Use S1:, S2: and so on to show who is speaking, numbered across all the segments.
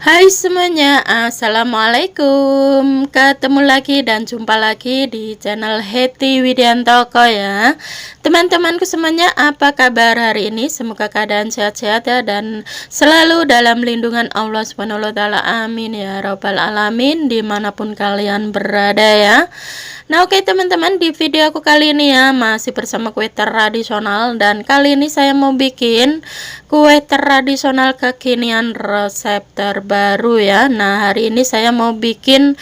S1: Hai semuanya, assalamualaikum. Ketemu lagi dan jumpa lagi di channel Hetty Widiantoko ya. Teman-temanku semuanya, apa kabar hari ini? Semoga keadaan sehat-sehat ya, dan selalu dalam lindungan Allah SWT. Amin ya robbal alamin, dimanapun kalian berada ya. Nah oke teman-teman, di video aku kali ini ya masih bersama kue tradisional, dan kali ini saya mau bikin kue tradisional kekinian resep terbaru ya. Nah hari ini saya mau bikin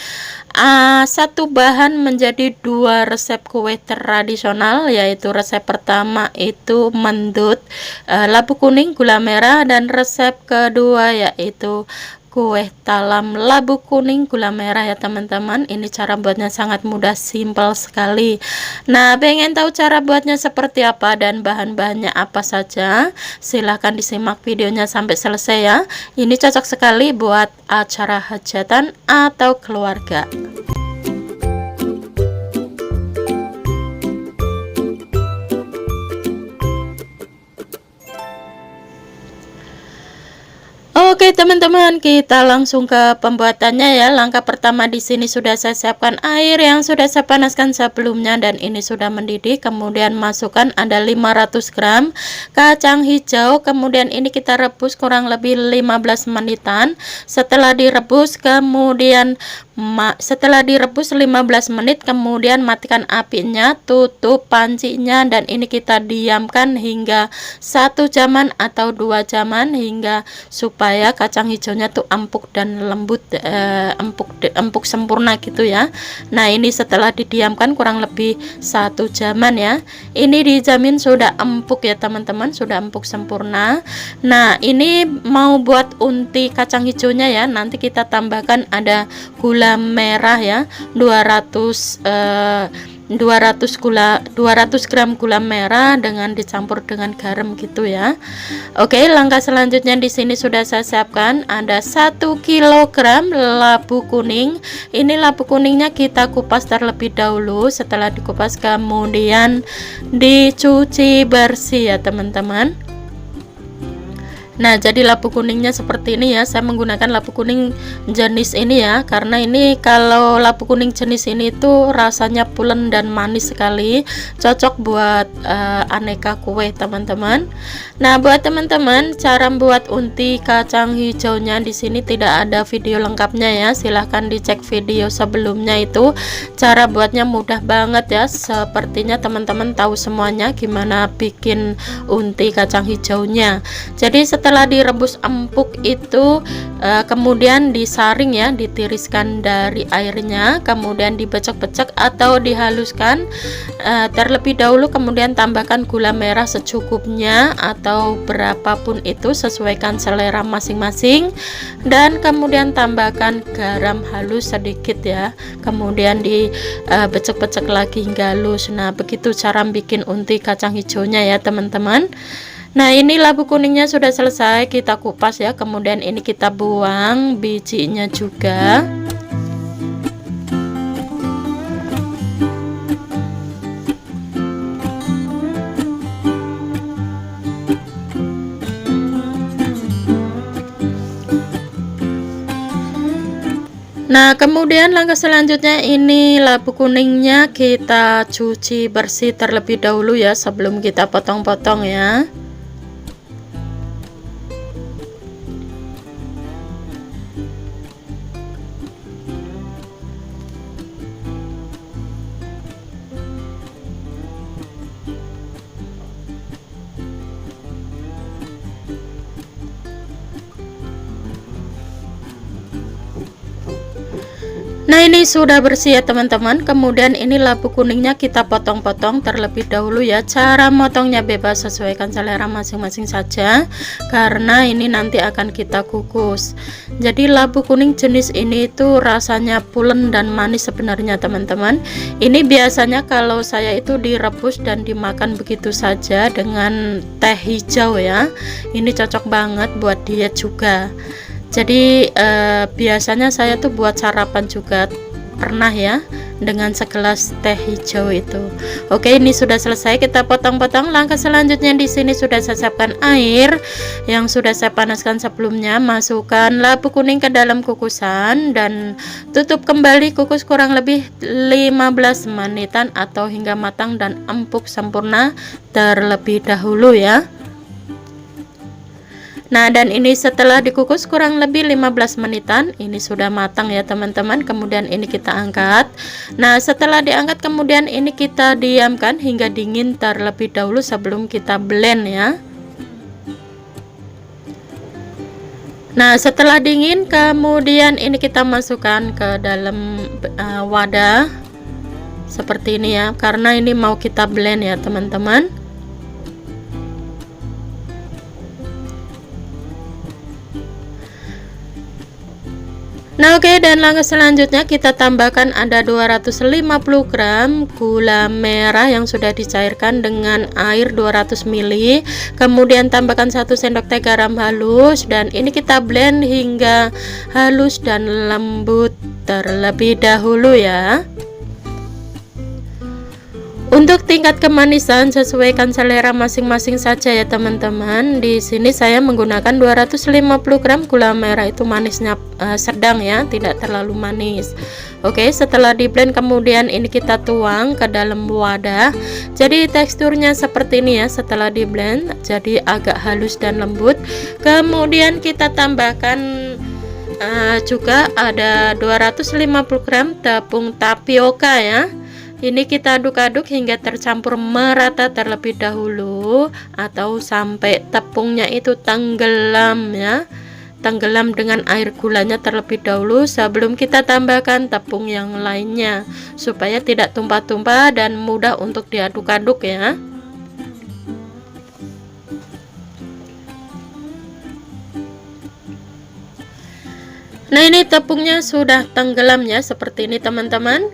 S1: satu bahan menjadi dua resep kue tradisional, yaitu resep pertama itu mendut labu kuning gula merah, dan resep kedua yaitu kue talam labu kuning gula merah ya teman-teman. Ini cara buatnya sangat mudah, simpel sekali. Nah pengen tahu cara buatnya seperti apa dan bahan-bahannya apa saja, silahkan disimak videonya sampai selesai ya. Ini cocok sekali buat acara hajatan atau keluarga. Oke teman-teman, kita langsung ke pembuatannya ya. Langkah pertama di sini sudah saya siapkan air yang sudah saya panaskan sebelumnya dan ini sudah mendidih. Kemudian masukkan ada 500 gram kacang hijau. Kemudian ini kita rebus kurang lebih 15 menitan. Setelah direbus setelah direbus 15 menit kemudian matikan apinya, tutup pancinya, dan ini kita diamkan hingga 1 jaman atau 2 jaman hingga supaya kacang hijaunya tuh empuk dan lembut, empuk sempurna gitu ya. Nah ini setelah didiamkan kurang lebih 1 jaman ya, ini dijamin sudah empuk ya teman-teman, sudah empuk sempurna. Nah ini mau buat unti kacang hijaunya ya, nanti kita tambahkan ada gula merah ya, 200 gram gula merah dengan dicampur dengan garam gitu ya. Oke, langkah selanjutnya di sini sudah saya siapkan ada 1 kilogram labu kuning. Ini labu kuningnya kita kupas terlebih dahulu. Setelah dikupas kemudian dicuci bersih ya teman-teman. Nah jadi labu kuningnya seperti ini ya, saya menggunakan labu kuning jenis ini ya, karena ini kalau labu kuning jenis ini tuh rasanya pulen dan manis sekali, cocok buat aneka kue teman-teman. Nah buat teman-teman, cara membuat unti kacang hijaunya di sini tidak ada video lengkapnya ya, silahkan dicek video sebelumnya, itu cara buatnya mudah banget ya. Sepertinya teman-teman tahu semuanya gimana bikin unti kacang hijaunya. Jadi setelah direbus empuk itu kemudian disaring ya, ditiriskan dari airnya, kemudian dibecek-becek atau dihaluskan terlebih dahulu, kemudian tambahkan gula merah secukupnya atau berapapun itu, sesuaikan selera masing-masing, dan kemudian tambahkan garam halus sedikit ya, kemudian dibecek-becek lagi hingga halus. Nah begitu cara bikin unti kacang hijaunya ya teman-teman. Nah ini labu kuningnya sudah selesai kita kupas ya, kemudian ini kita buang bijinya juga. Nah kemudian langkah selanjutnya ini labu kuningnya kita cuci bersih terlebih dahulu ya sebelum kita potong-potong ya. Nah ini sudah bersih ya teman-teman. Kemudian ini labu kuningnya kita potong-potong terlebih dahulu ya. Cara motongnya bebas, sesuaikan selera masing-masing saja, karena ini nanti akan kita kukus. Jadi labu kuning jenis ini itu rasanya pulen dan manis sebenarnya teman-teman. Ini biasanya kalau saya itu direbus dan dimakan begitu saja dengan teh hijau ya. Ini cocok banget buat diet juga. Jadi biasanya saya tuh buat sarapan juga pernah ya, dengan segelas teh hijau itu. Oke, ini sudah selesai, kita potong-potong. Langkah selanjutnya di sini sudah saya siapkan air yang sudah saya panaskan sebelumnya. Masukkan labu kuning ke dalam kukusan dan tutup kembali, kukus kurang lebih 15 menitan atau hingga matang dan empuk sempurna terlebih dahulu ya. Nah, dan ini setelah dikukus kurang lebih 15 menitan, ini sudah matang ya teman-teman. Kemudian ini kita angkat. Nah, setelah diangkat kemudian ini kita diamkan hingga dingin terlebih dahulu sebelum kita blend ya. Nah, setelah dingin kemudian ini kita masukkan ke dalam wadah seperti ini ya, karena ini mau kita blend ya teman-teman. Nah, oke, dan langkah selanjutnya kita tambahkan ada 250 gram gula merah yang sudah dicairkan dengan air 200 ml. Kemudian tambahkan 1 sendok teh garam halus dan ini kita blend hingga halus dan lembut terlebih dahulu ya. Untuk tingkat kemanisan sesuaikan selera masing-masing saja ya teman-teman. Di sini saya menggunakan 250 gram gula merah, itu manisnya sedang ya, tidak terlalu manis. Oke, setelah di blend kemudian ini kita tuang ke dalam wadah. Jadi teksturnya seperti ini ya setelah di blend, jadi agak halus dan lembut. Kemudian kita tambahkan juga ada 250 gram tepung tapioka ya. Ini kita aduk-aduk hingga tercampur merata terlebih dahulu atau sampai tepungnya itu tenggelam ya. Tenggelam dengan air gulanya terlebih dahulu sebelum kita tambahkan tepung yang lainnya supaya tidak tumpah-tumpah dan mudah untuk diaduk-aduk ya. Nah, ini tepungnya sudah tenggelam ya seperti ini teman-teman.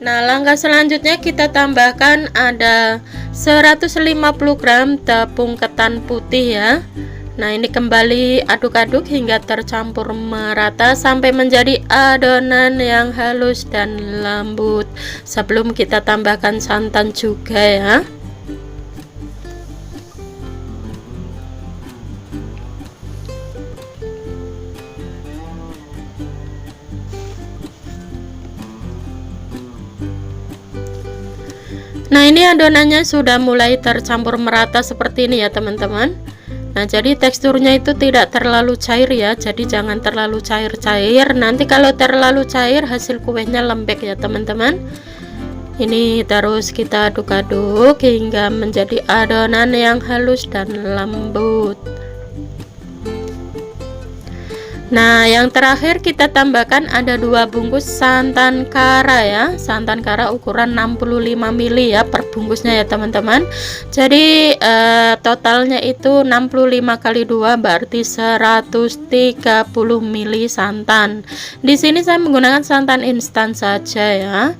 S1: Nah, langkah selanjutnya kita tambahkan ada 150 gram tepung ketan putih ya. Nah, ini kembali aduk-aduk hingga tercampur merata sampai menjadi adonan yang halus dan lembut sebelum kita tambahkan santan juga ya. Nah, ini adonannya sudah mulai tercampur merata seperti ini ya teman-teman. Nah, jadi teksturnya itu tidak terlalu cair ya, jadi jangan terlalu cair-cair. Nanti kalau terlalu cair hasil kuenya lembek ya teman-teman. Ini terus kita aduk-aduk hingga menjadi adonan yang halus dan lembut. Nah, yang terakhir kita tambahkan ada 2 bungkus santan kara ya. Santan kara ukuran 65 ml ya per bungkusnya ya teman-teman. Jadi totalnya itu 65 kali 2 berarti 130 ml santan. Di sini saya menggunakan santan instan saja ya.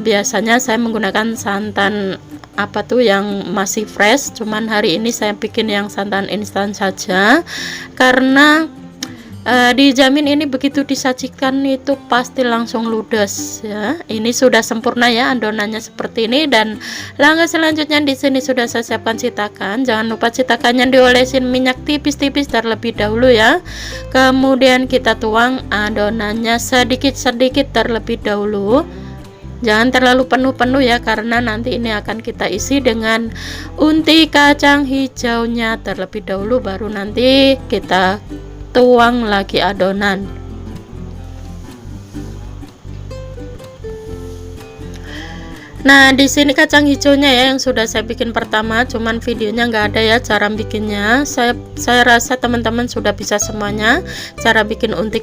S1: Biasanya saya menggunakan santan apa tuh yang masih fresh, cuman hari ini saya bikin yang santan instan saja karena dijamin ini begitu disajikan itu pasti langsung ludes ya. Ini sudah sempurna ya adonannya seperti ini, dan langkah selanjutnya di sini sudah saya siapkan citakan. Jangan lupa citakannya diolesin minyak tipis-tipis terlebih dahulu ya. Kemudian kita tuang adonannya sedikit-sedikit terlebih dahulu. Jangan terlalu penuh-penuh ya, karena nanti ini akan kita isi dengan unti kacang hijaunya terlebih dahulu, baru nanti kita tuang lagi adonan. Nah, di sini kacang hijaunya ya yang sudah saya bikin pertama, cuman videonya nggak ada ya cara bikinnya. Saya rasa teman-teman sudah bisa semuanya cara bikin unti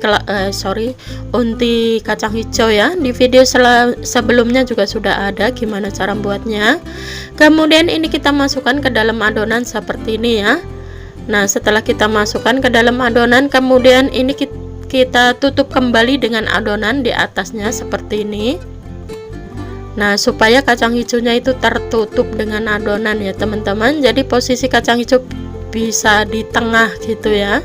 S1: kacang hijau ya. Di video sebelumnya juga sudah ada gimana cara buatnya. Kemudian ini kita masukkan ke dalam adonan seperti ini ya. Nah, setelah kita masukkan ke dalam adonan, kemudian ini kita tutup kembali dengan adonan di atasnya seperti ini. Nah, supaya kacang hijaunya itu tertutup dengan adonan ya teman-teman. Jadi posisi kacang hijau bisa di tengah gitu ya.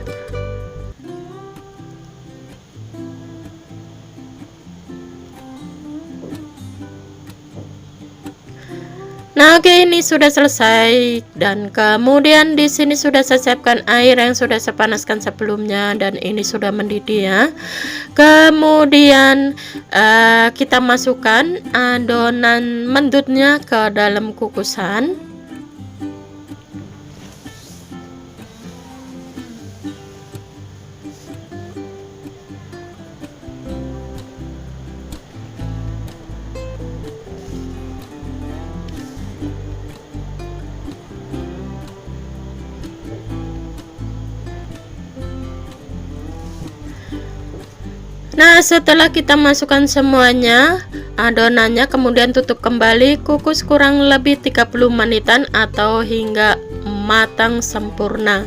S1: Nah, oke, ini sudah selesai, dan kemudian di sini sudah saya siapkan air yang sudah saya panaskan sebelumnya, dan ini sudah mendidih ya. Kemudian kita masukkan adonan mendutnya ke dalam kukusan. Nah, setelah kita masukkan semuanya adonannya, kemudian tutup kembali, kukus kurang lebih 30 menitan atau hingga matang sempurna.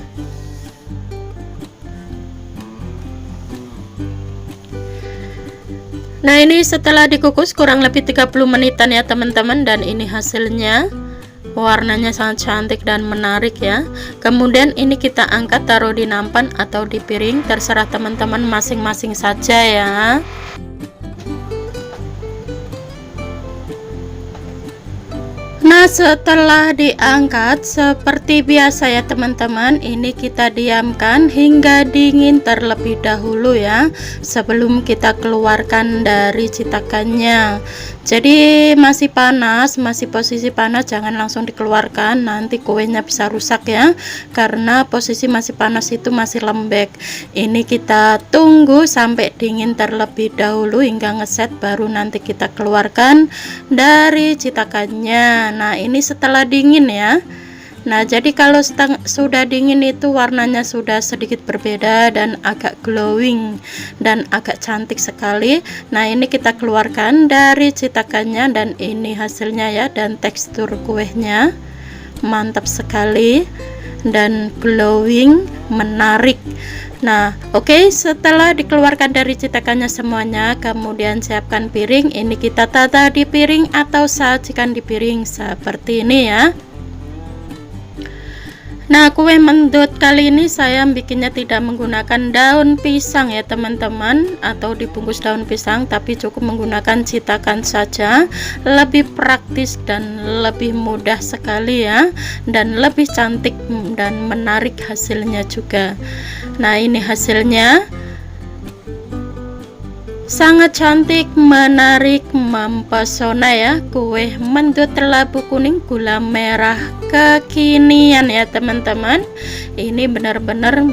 S1: Nah, ini setelah dikukus kurang lebih 30 menitan ya teman-teman, dan ini hasilnya. Warnanya sangat cantik dan menarik ya. Kemudian ini kita angkat, taruh di nampan atau di piring, terserah teman-teman masing-masing saja ya. Nah, setelah diangkat seperti biasa ya teman-teman, ini kita diamkan hingga dingin terlebih dahulu ya, sebelum kita keluarkan dari citakannya. Jadi masih panas, masih posisi panas, jangan langsung dikeluarkan, nanti kuenya bisa rusak ya, karena posisi masih panas itu masih lembek. Ini kita tunggu sampai dingin terlebih dahulu hingga ngeset, baru nanti kita keluarkan dari citakannya. Nah, ini setelah dingin ya. Nah, jadi kalau sudah dingin itu warnanya sudah sedikit berbeda dan agak glowing dan agak cantik sekali. Nah, ini kita keluarkan dari citakannya, dan ini hasilnya ya, dan tekstur kuenya mantap sekali dan glowing, menarik. Nah, oke, setelah dikeluarkan dari cetakannya semuanya, kemudian siapkan piring. Ini kita tata di piring atau sajikan di piring seperti ini ya. Nah, kue mendut kali ini saya bikinnya tidak menggunakan daun pisang ya teman-teman, atau dibungkus daun pisang, tapi cukup menggunakan citakan saja. Lebih praktis dan lebih mudah sekali ya, dan lebih cantik dan menarik hasilnya juga. Nah, ini hasilnya sangat cantik, menarik, mempesona ya. Kue mendut labu kuning gula merah kekinian ya teman-teman. Ini benar-benar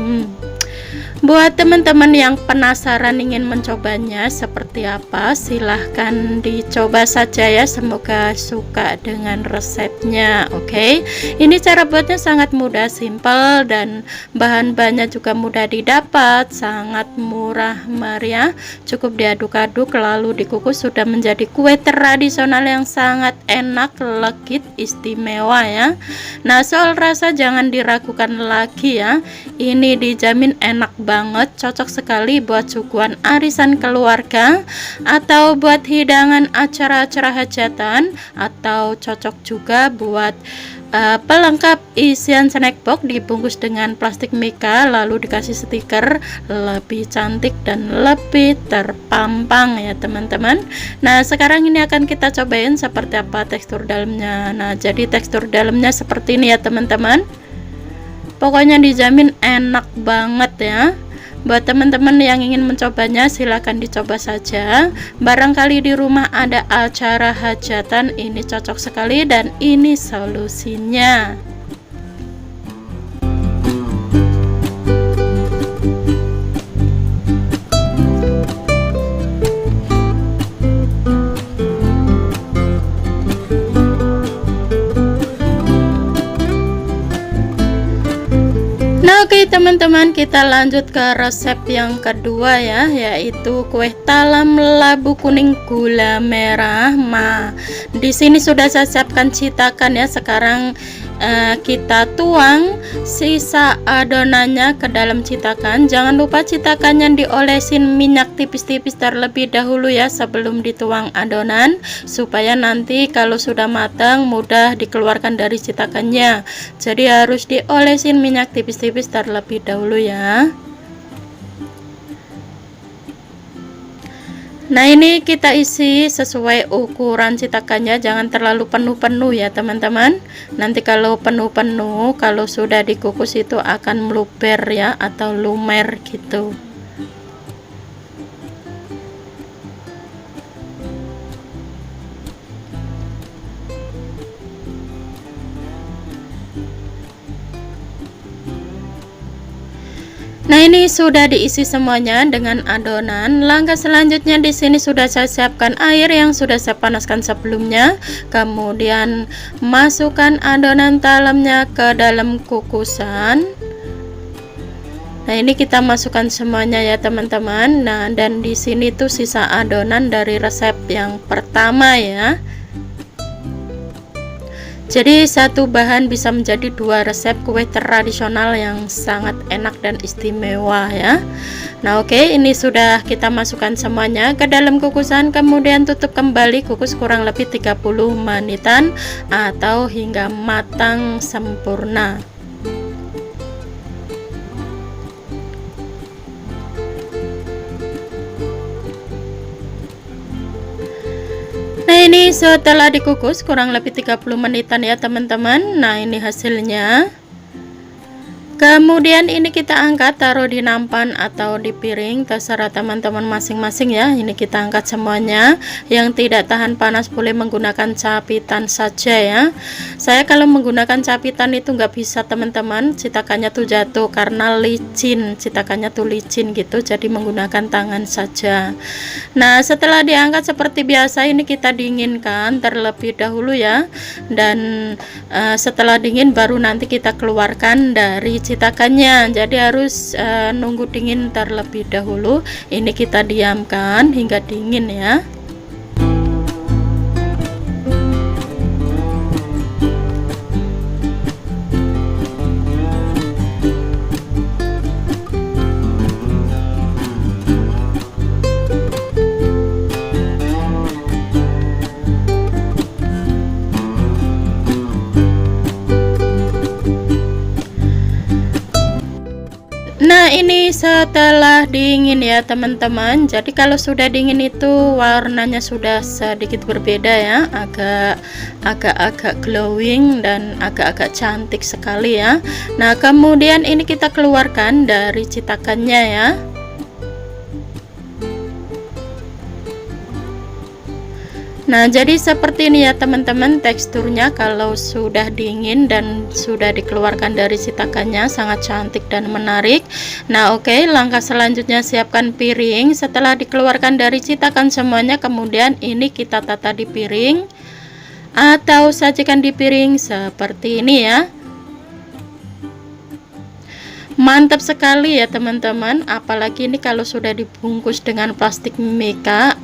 S1: buat teman-teman yang penasaran ingin mencobanya seperti apa, silahkan dicoba saja ya. Semoga suka dengan resepnya. Oke, ini cara buatnya sangat mudah, simple, dan bahan-bahannya juga mudah didapat, sangat murah meriah. Cukup diaduk-aduk lalu dikukus, sudah menjadi kue tradisional yang sangat enak, legit, istimewa ya. Nah, soal rasa jangan diragukan lagi ya, ini dijamin enak banget, cocok sekali buat suguhan arisan keluarga atau buat hidangan acara-acara hajatan, atau cocok juga buat pelengkap isian snack box, dibungkus dengan plastik mika lalu dikasih stiker, lebih cantik dan lebih terpampang ya teman-teman. Nah, sekarang ini akan kita cobain seperti apa tekstur dalamnya. Nah, jadi tekstur dalamnya seperti ini ya teman-teman, pokoknya dijamin enak banget ya. Buat teman-teman yang ingin mencobanya, silahkan dicoba saja. Barangkali di rumah ada acara hajatan, ini cocok sekali dan ini solusinya. Oke teman-teman, kita lanjut ke resep yang kedua ya, yaitu kue talam labu kuning gula merah. Di sini sudah saya siapkan citakan ya. Sekarang kita tuang sisa adonannya ke dalam citakan. Jangan lupa citakannya diolesin minyak tipis-tipis terlebih dahulu ya sebelum dituang adonan, supaya nanti kalau sudah matang mudah dikeluarkan dari citakannya. Jadi harus diolesin minyak tipis-tipis terlebih dahulu ya. Nah, ini kita isi sesuai ukuran cetakannya, jangan terlalu penuh-penuh ya teman-teman. Nanti kalau penuh-penuh, kalau sudah dikukus itu akan meluber ya, atau lumer gitu. Nah, ini sudah diisi semuanya dengan adonan. Langkah selanjutnya di sini sudah saya siapkan air yang sudah saya panaskan sebelumnya. Kemudian masukkan adonan talamnya ke dalam kukusan. Nah, ini kita masukkan semuanya ya teman-teman. Nah, dan di sini tuh sisa adonan dari resep yang pertama ya. Jadi satu bahan bisa menjadi dua resep kue tradisional yang sangat enak dan istimewa ya. Nah, oke, ini sudah kita masukkan semuanya ke dalam kukusan, kemudian tutup kembali, kukus kurang lebih 30 menitan atau hingga matang sempurna. Nah, ini setelah dikukus kurang lebih 30 menitan ya teman-teman. Nah, ini hasilnya. Kemudian ini kita angkat, taruh di nampan atau di piring, terserah teman-teman masing-masing ya. Ini kita angkat semuanya. Yang tidak tahan panas boleh menggunakan capitan saja ya. Saya kalau menggunakan capitan itu nggak bisa teman-teman, cetakannya tuh jatuh karena licin, cetakannya tuh licin gitu, jadi menggunakan tangan saja. Nah, setelah diangkat seperti biasa, ini kita dinginkan terlebih dahulu ya. Dan setelah dingin baru nanti kita keluarkan dari cetakannya, jadi harus nunggu dingin terlebih dahulu. Ini kita diamkan hingga dingin ya. Nah, ini setelah dingin ya teman-teman. Jadi kalau sudah dingin itu warnanya sudah sedikit berbeda ya, agak glowing dan agak-agak cantik sekali ya. Nah, kemudian ini kita keluarkan dari cetakannya ya. Nah, jadi seperti ini ya teman-teman teksturnya kalau sudah dingin dan sudah dikeluarkan dari cetakannya, sangat cantik dan menarik. Nah, oke, langkah selanjutnya siapkan piring. Setelah dikeluarkan dari cetakan semuanya, kemudian ini kita tata di piring atau sajikan di piring seperti ini ya. Mantap sekali ya teman-teman, apalagi ini kalau sudah dibungkus dengan plastik mika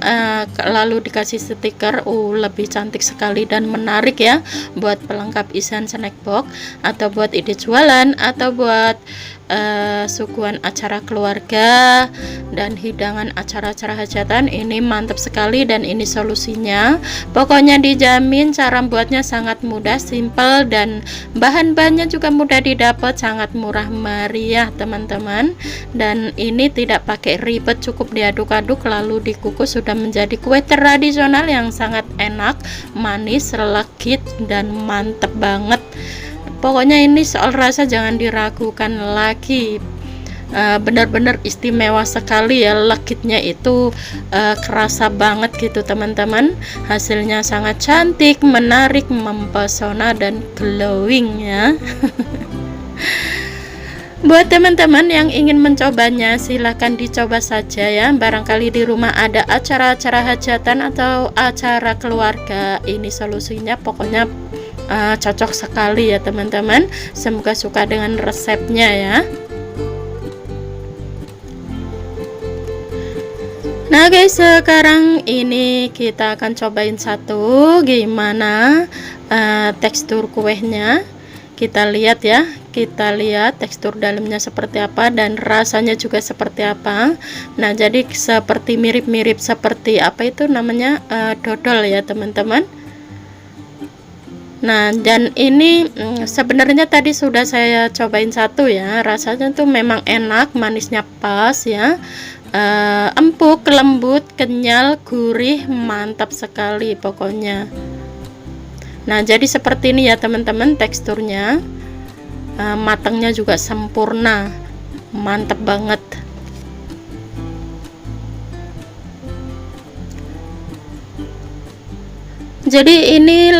S1: lalu dikasih stiker, lebih cantik sekali dan menarik ya, buat pelengkap isian snack box atau buat ide jualan atau buat suguhan acara keluarga dan hidangan acara-acara hajatan. Ini mantap sekali dan ini solusinya, pokoknya dijamin. Cara buatnya sangat mudah, simple, dan bahan-bahannya juga mudah didapat, sangat murah meriah teman-teman. Dan ini tidak pakai ribet, cukup diaduk-aduk lalu dikukus, sudah menjadi kue tradisional yang sangat enak, manis, legit, dan mantep banget. Pokoknya ini soal rasa jangan diragukan lagi, benar-benar istimewa sekali ya, legitnya itu kerasa banget gitu teman-teman. Hasilnya sangat cantik, menarik, mempesona, dan glowing ya. Buat teman-teman yang ingin mencobanya, silahkan dicoba saja ya. Barangkali di rumah ada acara-acara hajatan atau acara keluarga, ini solusinya pokoknya cocok sekali ya teman-teman. Semoga suka dengan resepnya ya. Nah guys, sekarang ini kita akan cobain satu, gimana tekstur kuenya. Kita lihat ya, kita lihat tekstur dalamnya seperti apa dan rasanya juga seperti apa. Nah, jadi seperti mirip-mirip seperti apa itu namanya, dodol ya teman-teman. Nah, dan ini sebenarnya tadi sudah saya cobain satu ya, rasanya tuh memang enak, manisnya pas ya, empuk, lembut, kenyal, gurih, mantap sekali pokoknya. Nah, jadi seperti ini ya teman-teman teksturnya, matangnya juga sempurna, mantap banget. Jadi ini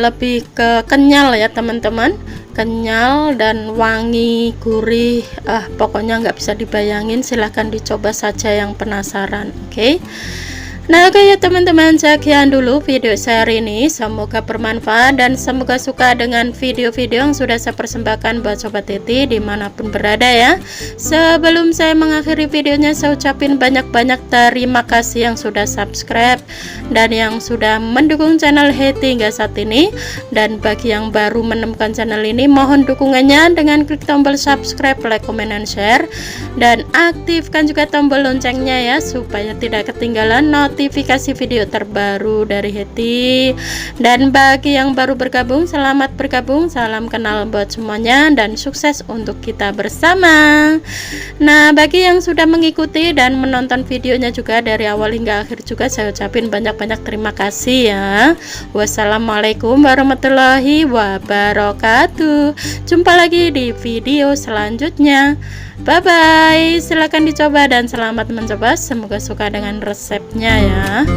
S1: lebih ke kenyal ya teman-teman, kenyal dan wangi, gurih, pokoknya nggak bisa dibayangin. Silahkan dicoba saja yang penasaran. Oke. Nah, oke ya teman-teman, sekian dulu video saya hari ini. Semoga bermanfaat dan semoga suka dengan video-video yang sudah saya persembahkan buat Sobat Titi dimanapun berada ya. Sebelum saya mengakhiri videonya, saya ucapin banyak-banyak terima kasih yang sudah subscribe dan yang sudah mendukung channel Hetty hingga saat ini. Dan bagi yang baru menemukan channel ini, mohon dukungannya dengan klik tombol subscribe, like, comment, dan share. Dan aktifkan juga tombol loncengnya ya, supaya tidak ketinggalan notifikasi video terbaru dari Hetty. Dan bagi yang baru bergabung, selamat bergabung, salam kenal buat semuanya, dan sukses untuk kita bersama. Nah, bagi yang sudah mengikuti dan menonton videonya juga dari awal hingga akhir juga, saya ucapin banyak-banyak terima kasih ya. Wassalamualaikum warahmatullahi wabarakatuh. Jumpa lagi di video selanjutnya. Bye bye, silahkan dicoba dan selamat mencoba. Semoga suka dengan resepnya ya.